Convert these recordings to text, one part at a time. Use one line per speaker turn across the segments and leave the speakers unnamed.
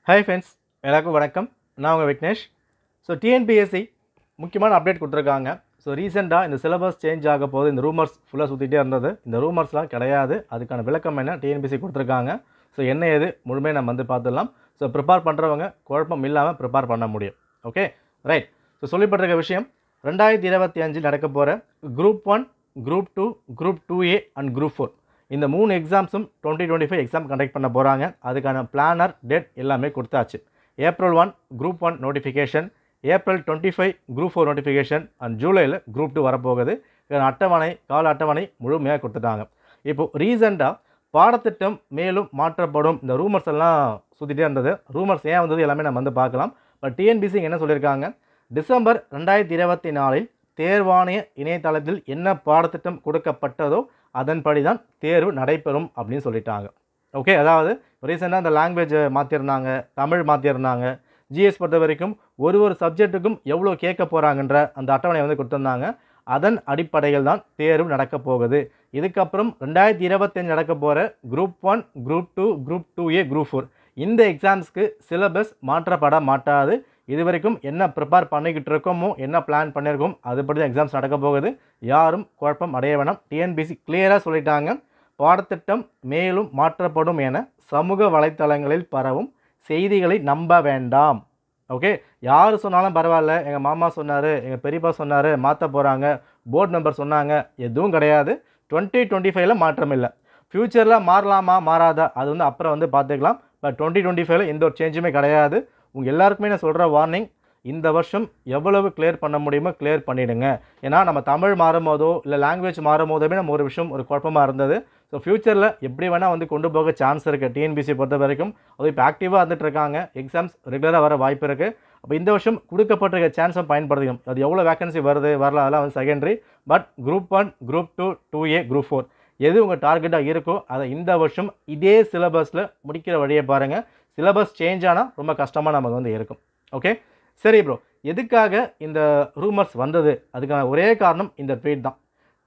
Hi friends, எல்லாருக்கும் வணக்கம். நான் உங்கள் விக்னேஷ். ஸோ டிஎன்பிஎஸ்சி முக்கியமான அப்டேட் கொடுத்துருக்காங்க. ஸோ ரீசெண்டாக இந்த சிலபஸ் சேஞ்ச் ஆக போது இந்த ரூமர்ஸ் ஃபுல்லாக சுற்றிட்டே இருந்தது. இந்த ரூமர்ஸ்லாம் கிடையாது. அதுக்கான விளக்கம் என்ன டிஎன்பிஎஸ்சி கொடுத்துருக்காங்க. ஸோ என்ன ஏது முழுமையாக நம்ம வந்து பார்த்துடலாம். ஸோ ப்ரிப்பேர் பண்ணுறவங்க குழப்பம் இல்லாமல் ப்ரிப்பேர் பண்ண முடியும். Okay right. ஸோ சொல்லப்பட்டிருக்க விஷயம் 2025 நடக்க போகிற group 1, group 2, group 2A and group 4 இந்த 3 எக்ஸாம்ஸும் 2025 எக்ஸாம் கண்டக்ட் பண்ண போகிறாங்க. அதுக்கான பிளானர் டேட் எல்லாமே கொடுத்தாச்சு. April 1 group 1 notification, April 25 group 4 notification and ஜூலையில் குரூப் 2 வரப்போகுது. இதன் அட்டவணை கால அட்டவணை முழுமையாக கொடுத்துட்டாங்க. இப்போது ரீசெண்டாக பாடத்திட்டம் மேலும் மாற்றப்படும் இந்த ரூமர்ஸ் எல்லாம் சுற்றிட்டே இருந்தது. ரூமர்ஸ் ஏன் வந்தது எல்லாமே நம்ம வந்து பார்க்கலாம். பட் டிஎன்பிஎஸ்சி என்ன சொல்லியிருக்காங்க, டிசம்பர் 2024 தேர்வாணைய இணையதளத்தில் என்ன பாடத்திட்டம் கொடுக்கப்பட்டதோ அதன்படி தான் தேர்வு நடைபெறும் அப்படின்னு சொல்லிட்டாங்க. ஓகே, அதாவது ரீசெண்டாக அந்த லாங்குவேஜை மாற்றிருந்தாங்க, தமிழ் மாற்றிருந்தாங்க. ஜிஎஸ் பொறுத்த வரைக்கும் ஒரு சப்ஜெக்ட்டுக்கும் எவ்வளோ கேட்க போகிறாங்கன்ற அந்த அட்டவணை வந்து கொடுத்துருந்தாங்க. அதன் அடிப்படையில் தான் தேர்வு நடக்க போகுது. இதுக்கப்புறம் 2025 நடக்க போகிற group 1, group 2, group 2A, group 4 இந்த எக்ஸாம்ஸ்க்கு சிலபஸ் மாற்றப்பட மாட்டாது. இது வரைக்கும் என்ன ப்ரிப்பேர் பண்ணிக்கிட்டு இருக்கோமோ, என்ன பிளான் பண்ணியிருக்கோம் அதுபடி தான் எக்ஸாம்ஸ் நடக்க போகுது. யாரும் குழப்பம் அடைய வேணாம். டிஎன்பிஎஸ்சி கிளியராக சொல்லிட்டாங்க, பாடத்திட்டம் மேலும் மாற்றப்படும் என சமூக வலைத்தளங்களில் பரவும் செய்திகளை நம்ப வேண்டாம். ஓகே, யார் சொன்னாலும் பரவாயில்ல, எங்கள் மாமா சொன்னார், எங்கள் பெரியப்பா சொன்னார், மாற்ற போகிறாங்க, போர்டு மெம்பர் சொன்னாங்க, எதுவும் கிடையாது. 2025 மாற்றம் இல்லை. ஃப்யூச்சரில் மாறலாமா மாறாதா அது வந்து அப்புறம் வந்து பார்த்துக்கலாம். பட் 2025 எந்த ஒரு சேஞ்சுமே கிடையாது. உங்கள் எல்லாருக்குமே நான் சொல்கிற வார்னிங், இந்த வருஷம் எவ்வளவு கிளியர் பண்ண முடியுமோ கிளியர் பண்ணிவிடுங்க. ஏன்னா நம்ம தமிழ் மாறும் போதோ இல்லை லாங்குவேஜ் மாறும் போதோமே நம்ம ஒரு விஷயம் ஒரு குழப்பமாக இருந்தது. ஸோ ஃப்யூச்சரில் எப்படி வேணால் வந்து கொண்டு போக சான்ஸ் இருக்குது. டிஎன்பிஎஸ்சி பொறுத்த வரைக்கும் அது இப்போ ஆக்டிவாக வந்துட்டு இருக்காங்க. எக்ஸாம்ஸ் ரெகுலராக வர வாய்ப்பு இருக்குது. அப்போ இந்த வருஷம் கொடுக்கப்பட்டிருக்க சான்ஸை பயன்படுத்திக்கணும். அது எவ்வளோ வேகன்சி வருது வரல அதெல்லாம் வந்து secondary. But group 1, group 2, 2A, group 4 எது உங்கள் டார்கெட்டாக இருக்கோ அதை இந்த வருஷம் இதே சிலபஸில் முடிக்கிற வழியை பாருங்கள். சிலபஸ் சேஞ்ச் ஆனால் ரொம்ப கஷ்டமாக நமக்கு வந்து இருக்கும். ஓகே சரி ப்ரோ, எதுக்காக இந்த ரூமர்ஸ் வந்தது? அதுக்கான ஒரே காரணம் இந்த ட்வீட் தான்.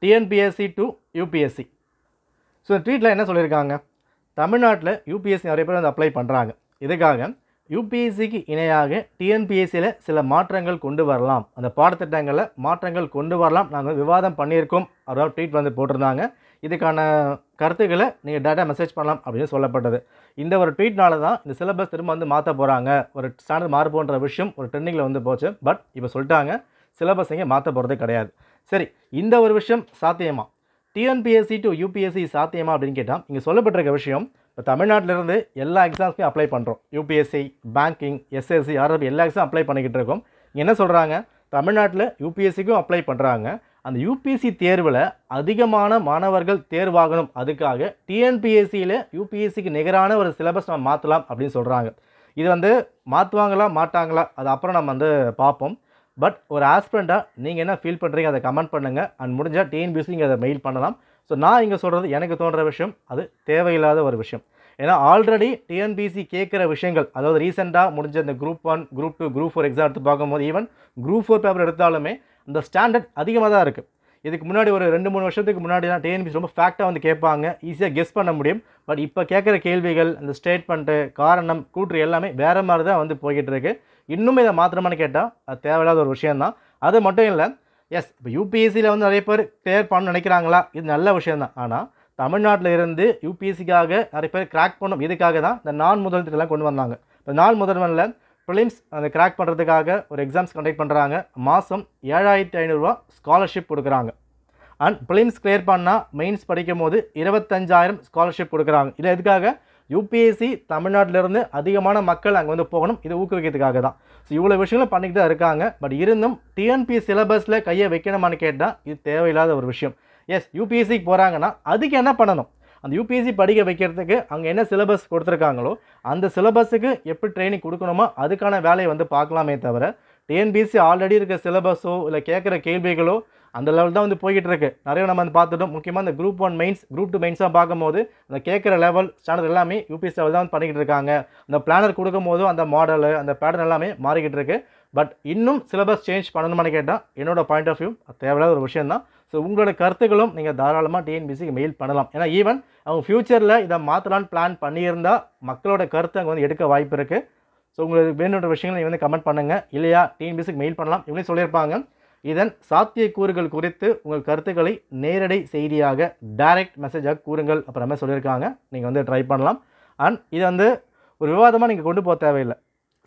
TNPSC to UPSC. ஸோ இந்த ட்வீட்டில் என்ன சொல்லியிருக்காங்க, தமிழ்நாட்டில் யூபிஎஸ்சி நிறைய பேர் வந்து அப்ளை பண்ணுறாங்க. இதுக்காக யூபிஎஸ்சிக்கு இணையாக டிஎன்பிஎஸ்சியில் சில மாற்றங்கள் கொண்டு வரலாம், அந்த பாடத்திட்டங்களில் மாற்றங்கள் கொண்டு வரலாம், நாங்கள் விவாதம் பண்ணியிருக்கோம் அதாவது ட்வீட் வந்து போட்டிருந்தாங்க. இதுக்கான கருத்துக்களை நீங்கள் டேட்டா மெசேஜ் பண்ணலாம் அப்படின்னு சொல்லப்பட்டது. இந்த ஒரு ட்வீட்னால தான் இந்த சிலபஸ் திரும்ப வந்து மாற்ற போகிறாங்க, ஒரு ஸ்டாண்டர்ட் மாற போன்ற விஷயம் ஒரு ட்ரெண்டிங்கில் வந்து போச்சு. பட் இப்போ சொல்லிட்டாங்க சிலபஸ் இங்கே மாற்ற போகிறது கிடையாது. சரி, இந்த ஒரு விஷயம் சாத்தியமா, டிஎன்பிஎஸ்சி டு யூபிஎஸ்சி சாத்தியமா அப்படின்னு கேட்டால் இங்கே சொல்லப்பட்டிருக்க விஷயம், இப்போ தமிழ்நாட்டிலிருந்து எல்லா எக்ஸாம்ஸுமே அப்ளை பண்ணுறோம். யூபிஎஸ்சி, பேங்கிங், எஸ்எஸ்சி, ஆர்ஆர்பி எல்லா எக்ஸாம் அப்ளை பண்ணிக்கிட்டு இருக்கோம். என்ன சொல்கிறாங்க, தமிழ்நாட்டில் யூபிஎஸ்சிக்கும் அப்ளை பண்ணுறாங்க. அந்த யூபிஎஸ்சி தேர்வில் அதிகமான மாணவர்கள் தேர்வாகணும், அதுக்காக டிஎன்பிஎஸ்சியில் யூபிஎஸ்சிக்கு நிகரான ஒரு சிலபஸ் நம்ம மாற்றலாம் அப்படின்னு சொல்கிறாங்க. இது வந்து மாற்றுவாங்களா மாட்டாங்களா அது அப்புறம் நம்ம வந்து பார்ப்போம். பட் ஒரு ஆஸ்பிரண்ட்டாக நீங்கள் என்ன ஃபீல் பண்ணுறீங்க அதை கமெண்ட் பண்ணுங்கள். அண்ட் முடிஞ்சால் டிஎன்பிஎஸ்சிக்கு அதை மெயில் பண்ணலாம். ஸோ நான் இங்கே சொல்கிறது எனக்கு தோன்ற விஷயம் அது தேவையில்லாத ஒரு விஷயம். ஏன்னா ஆல்ரெடி டிஎன்பிஎஸ்சி கேட்குற விஷயங்கள், அதாவது ரீசெண்டாக முடிஞ்ச இந்த குரூப் 1, குரூப் 2, குரூப் 4 எக்ஸாம் எடுத்து பார்க்கும்போது ஈவன் குரூப் 4 பேப்பர் எடுத்தாலுமே அந்த ஸ்டாண்டர்ட் அதிகமாக தான் இருக்குது. இதுக்கு முன்னாடி ஒரு 2-3 வருஷத்துக்கு முன்னாடி தான் டிஎன்பிஎஸ்சி ரொம்ப ஃபேக்டாக வந்து கேட்பாங்க, ஈஸியாக கெஸ் பண்ண முடியும். பட் இப்போ கேட்குற கேள்விகள், அந்த ஸ்டேட்மெண்ட்டு, காரணம், கூற்று எல்லாமே வேறு மாதிரி தான் வந்து போய்கிட்டு இருக்கு. இன்னும் இதை மாத்திரமானு கேட்டால் அது தேவையில்லாத ஒரு விஷயந்தான். அது மட்டும் இல்லை, எஸ் இப்போ யூபிஎஸ்சியில் வந்து நிறைய பேர் கிளியர் பண்ண நினைக்கிறாங்களா, இது நல்ல விஷயந்தான். ஆனால் தமிழ்நாட்டில் இருந்து யூபிஎஸ்சிக்காக நிறைய பேர் கிராக் பண்ணும், இதுக்காக தான் இந்த நான் முதல்வெல்லாம் கொண்டு வந்தாங்க. இப்போ நான் முதல்வனில் ப்ரிலிம்ஸ் அந்த கிராக் பண்ணுறதுக்காக ஒரு எக்ஸாம்ஸ் கண்டக்ட் பண்ணுறாங்க. மாதம் 7500 ரூபா ஸ்காலர்ஷிப் கொடுக்குறாங்க. அண்ட் ப்ரிலிம்ஸ் கிளியர் பண்ணால் மெயின்ஸ் படிக்கும் போது 25,000 ஸ்காலர்ஷிப் கொடுக்குறாங்க. இது எதுக்காக, யூபிஎஸ்சி தமிழ்நாட்டிலேருந்து அதிகமான மக்கள் அங்கே வந்து போகணும், இதை ஊக்குவிக்கிறதுக்காக தான். ஸோ இவ்வளோ விஷயங்களும் பண்ணிக்கிட்டு தான் இருக்காங்க. பட் இருந்தும் டிஎன்பிஎஸ்சி சிலபஸில் கையை வைக்கணுமான்னு கேட்டால் இது தேவையில்லாத ஒரு விஷயம். எஸ் யூபிஎஸ்சிக்கு போகிறாங்கன்னா அதுக்கு என்ன பண்ணணும், அந்த யூபிஎஸ்சி படிக்க வைக்கிறதுக்கு அங்கே என்ன சிலபஸ் கொடுத்துருக்காங்களோ அந்த சிலபஸுக்கு எப்படி ட்ரைனிங் கொடுக்கணுமோ அதுக்கான வேலையை வந்து பார்க்கலாமே தவிர, டிஎன்பிஎஸ்சி ஆல்ரெடி இருக்க சிலபஸோ இல்லை கேட்குற கேள்விகளோ அந்த லெவல் தான் வந்து போய்கிட்டு இருக்குது. நிறைய நம்ம வந்து பார்த்துட்டோம். முக்கியமாக இந்த குரூப் 1 மெயின்ஸ், குரூப் 2 மெயின்ஸாக பார்க்கும்போது அந்த கேட்குற லெவல் ஸ்டாண்டர்ட் எல்லாமே யூபிஎஸ்சி லெவல் தான் வந்து பண்ணிக்கிட்டு இருக்காங்க. அந்த பிளானர் கொடுக்கும் போதும் அந்த மாடலு, அந்த பேட்டர்ன் எல்லாமே மாறிக்கிட்டு இருக்குது. பட் இன்னும் சிலபஸ் சேஞ்ச் பண்ணணுமான்னு கேட்டால் என்னோட பாயிண்ட் ஆஃப் வியூ தேவையில்லாத ஒரு விஷயம் தான். ஸோ உங்களோட கருத்துக்களும் நீங்கள் தாராளமாக டிஎன்பிஎஸ்சிக்கு மெயில் பண்ணலாம். ஏன்னா ஈவன் அவங்க ஃப்யூச்சரில் இதை மாற்றலான்னு பிளான் பண்ணியிருந்தால் மக்களோட கருத்தை அங்கே வந்து எடுக்க வாய்ப்பு இருக்குது. ஸோ உங்களுக்கு வேணுன்ற விஷயங்களை நீங்கள் வந்து கமெண்ட் பண்ணுங்கள். இல்லையா டிஎன்பிஎஸ்சிக்கு மெயில் பண்ணலாம். இவங்களே சொல்லியிருப்பாங்க. இதன் சாத்தியக்கூறுகள் குறித்து உங்கள் கருத்துக்களை நேரடி செய்தியாக டைரக்ட் மெசேஜாக கூறுங்கள் அப்புறமே சொல்லியிருக்காங்க. நீங்கள் வந்து ட்ரை பண்ணலாம். அண்ட் இதை வந்து ஒரு விவாதமாக நீங்கள் கொண்டு போக தேவையில்லை.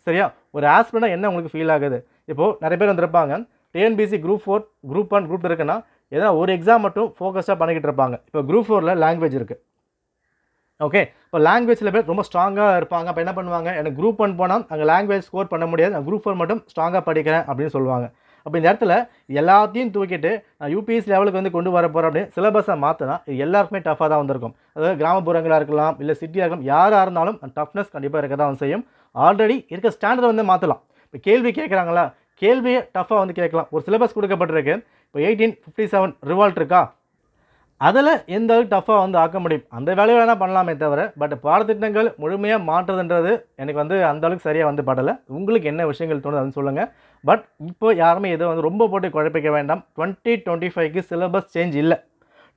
சரியா? ஒரு ஆஸ்பிரண்டாக என்ன உங்களுக்கு ஃபீல் ஆகுது? இப்போது நிறைய பேர் வந்திருப்பாங்க டிஎன்பிஎஸ்சி குரூப் 4 குரூப் 1 குரூப் இருக்குன்னா ஏதாவது ஒரு எக்ஸாம் மட்டும் ஃபோக்கஸாக பண்ணிக்கிட்டு இருப்பாங்க. இப்போ குரூப் 4ல் லாங்குவேஜ் இருக்குது. ஓகே, இப்போ லாங்குவேஜில் பேர் ரொம்ப ஸ்ட்ராங்காக இருப்பாங்க. அப்போ என்ன பண்ணுவாங்க, எனக்கு குரூப் 1 போனால் அங்கே லாங்குவேஜ் ஸ்கோர் பண்ண முடியாது, நான் குரூப் 4 மட்டும் ஸ்ட்ராங்காக படிக்கிறேன் அப்படின்னு சொல்லுவாங்க. அப்போ இந்த இடத்துல எல்லாத்தையும் தூக்கிட்டு நான் யூபிஎஸ்சி லெவலுக்கு வந்து கொண்டு வர போகிறேன் அப்படின்னு சிலபஸை மாற்றினா இது எல்லாருக்குமே டஃபாக தான் வந்திருக்கும். அதாவது கிராமப்புறங்களாக இருக்கலாம், இல்லை சிட்டியாக இருக்கலாம், யாராக இருந்தாலும் டஃப்னஸ் கண்டிப்பாக இருக்க தான் செய்யும். ஆல்ரெடி இருக்க ஸ்டாண்டர்டை வந்து மாற்றலாம். இப்போ கேள்வி கேட்குறாங்களா, கேள்வியை டஃப்பாக வந்து கேட்கலாம். ஒரு சிலபஸ் கொடுக்கப்பட்டிருக்கு. இப்போ 1857 ரிவால்ட் இருக்கா, அதில் எந்த அளவுக்கு டஃப்பாக வந்து ஆக்க முடியும், அந்த வேலையை வேணால் பண்ணலாமே தவிர பட் பாடத்திட்டங்கள் முழுமையாக மாற்றுறதுன்றது எனக்கு வந்து அந்த அளவுக்கு சரியாக வந்து படலை. உங்களுக்கு என்ன விஷயங்கள் தோணுது அதுன்னு சொல்லுங்கள். பட் இப்போ யாருமே எதுவும் வந்து ரொம்ப போட்டு குழப்பிக்க வேண்டாம். 2025க்கு சிலபஸ் சேஞ்ச் இல்லை.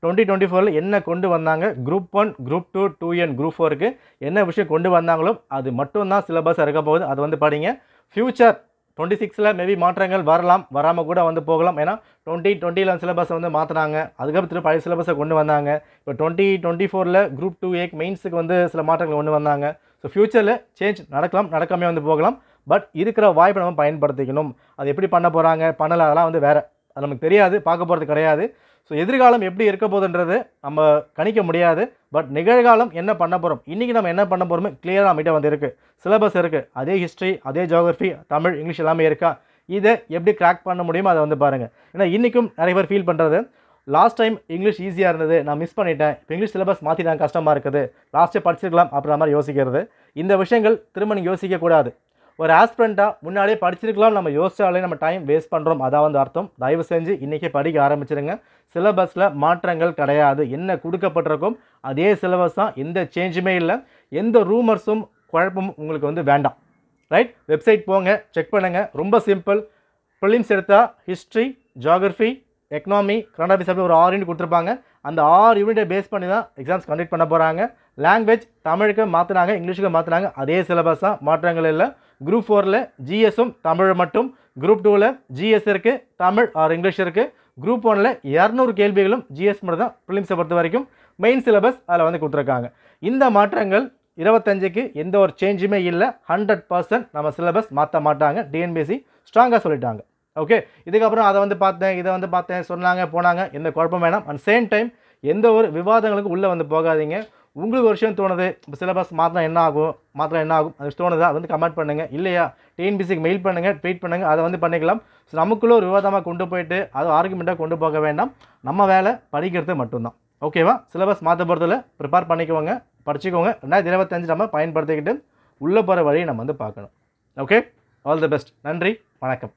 2024ல் என்ன கொண்டு வந்தாங்க, குரூப் 1 குரூப் 2 2N குரூப் 4க்கு என்ன விஷயம் கொண்டு வந்தாங்களோ அது மட்டும்தான் சிலபஸ் இருக்க போகுது. அது வந்து படிங்க. ஃப்யூச்சர் 26ல் மேபி மாற்றங்கள் வரலாம், வராமல் கூட வந்து போகலாம். ஏன்னா 2020ல் சிலபஸை வந்து மாற்றினாங்க, அதுக்கப்புறம் பழைய சிலபஸை கொண்டு வந்தாங்க. இப்போ 2024ல் குரூப் 2A மெயின்ஸுக்கு வந்து சில மாற்றங்கள் கொண்டு வந்தாங்க. ஸோ ஃப்யூச்சரில் சேஞ்ச் நடக்கலாம், நடக்காமே வந்து போகலாம். பட் இருக்கிற வாய்ப்பை நம்ம பயன்படுத்திக்கணும். அது எப்படி பண்ண போகிறாங்க, பண்ணலை, அதெல்லாம் வந்து வேறு, அது நமக்கு தெரியாது, பார்க்க போகிறது கிடையாது. ஸோ எதிர்காலம் எப்படி இருக்க போகுதுன்றது நம்ம கணிக்க முடியாது. பட் நிகழ்காலம் என்ன பண்ண போகிறோம், இன்றைக்கி நம்ம என்ன பண்ண போகிறோமே கிளியராக நம்மகிட்ட வந்து இருக்குது. சிலபஸ் இருக்குது, அதே ஹிஸ்ட்ரி, அதே ஜியோகிரஃபி, தமிழ், இங்கிலீஷ் எல்லாமே இருக்கா. இதை எப்படி கிராக் பண்ண முடியுமோ அதை வந்து பாருங்கள். ஏன்னா இன்றைக்கும் நிறைய பேர் ஃபீல் பண்ணுறது, லாஸ்ட் டைம் இங்கிலீஷ் ஈஸியாக இருந்தது, நான் மிஸ் பண்ணிட்டேன், இப்போ இங்கிலீஷ் சிலபஸ் மாற்றிட்டாங்க, கஷ்டமாக இருக்குது, லாஸ்ட்டே படிச்சிருக்கலாம் அப்படின்ற மாதிரி யோசிக்கிறது. இந்த விஷயங்கள் திரும்ப நீங்கள் யோசிக்கக்கூடாது. ஒரு ஆஸ்பிரண்ட்டாக முன்னாடியே படிச்சிருக்கலாம் நம்ம யோசிச்சாலே நம்ம டைம் வேஸ்ட் பண்ணுறோம், அதான் வந்து அர்த்தம். தயவு செஞ்சு இன்றைக்கே படிக்க ஆரம்பிச்சிருங்க. சிலபஸில் மாற்றங்கள் கிடையாது, என்ன கொடுக்கப்பட்டிருக்கும் அதே சிலபஸ் தான், எந்த சேஞ்சுமே இல்லை. எந்த ரூமர்ஸும் குழப்பமும் உங்களுக்கு வந்து வேண்டாம். ரைட், வெப்சைட் போங்க, செக் பண்ணுங்கள். ரொம்ப சிம்பிள். ப்ரிலிம்ஸ் எடுத்தால் history, geography, economy, current affairs அப்படி ஒரு 6 யூனிட் கொடுத்துருப்பாங்க. அந்த 6 யூனிட்டை பேஸ் பண்ணி தான் எக்ஸாம்ஸ் கண்டக்ட் பண்ண போகிறாங்க. லாங்குவேஜ் தமிழுக்கு மாற்றினாங்க, இங்கிலீஷுக்கு மாற்றினாங்க, அதே சிலபஸ் தான், மாற்றங்கள் இல்லை. குரூப் 4ல் ஜிஎஸும் தமிழ் மட்டும், குரூப் 2ல் ஜிஎஸ் இருக்குது, தமிழ் ஆர் இங்கிலீஷ் இருக்குது. குரூப் 1ல் 200 கேள்விகளும் ஜிஎஸ் மட்டும் தான் ப்ரிலிம்ஸை பொறுத்த வரைக்கும். மெயின் சிலபஸ் அதில் வந்து கொடுத்துருக்காங்க. இந்த மாற்றங்கள் 25க்கு எந்த ஒரு சேஞ்சுமே இல்லை. 100% நம்ம சிலபஸ் மாற்ற மாட்டாங்க, டிஎன்பிஎஸ்சி ஸ்ட்ராங்காக சொல்லிட்டாங்க. ஓகே, இதுக்கப்புறம் அதை வந்து பார்த்தேன், இதை வந்து பார்த்தேன், சொன்னாங்க போனாங்க, எந்த குழப்பம் வேணாம். அண்ட் சேம் டைம் எந்த ஒரு விவாதங்களுக்கும் உள்ளே வந்து போகாதீங்க. உங்களுக்கு ஒரு விஷயம் தோணுது, இப்போ சிலபஸ் மாற்றினா என்ன ஆகும், அது தோணுதா, அது வந்து கமெண்ட் பண்ணுங்கள். இல்லையா டிஎன்பிஎஸ்சிக்கு மெயில் பண்ணுங்கள், ட்வீட் பண்ணுங்கள், அதை வந்து பண்ணிக்கலாம். ஸோ நமக்குள்ளே ஒரு விவாதமாக கொண்டு போயிட்டு அது ஆர்குமெண்ட்டாக கொண்டு போக வேண்டாம். நம்ம வேலை படிக்கிறது மட்டும்தான். ஓகேவா? சிலபஸ் மாற்ற போகிறதுல ப்ரிப்பேர் பண்ணிக்கோங்க, படிச்சுக்கோங்க. 2025 நம்ம பயன்படுத்திக்கிட்டு உள்ளே போகிற வழியை நம்ம வந்து பார்க்கணும். Okay, all the best. நன்றி, வணக்கம்.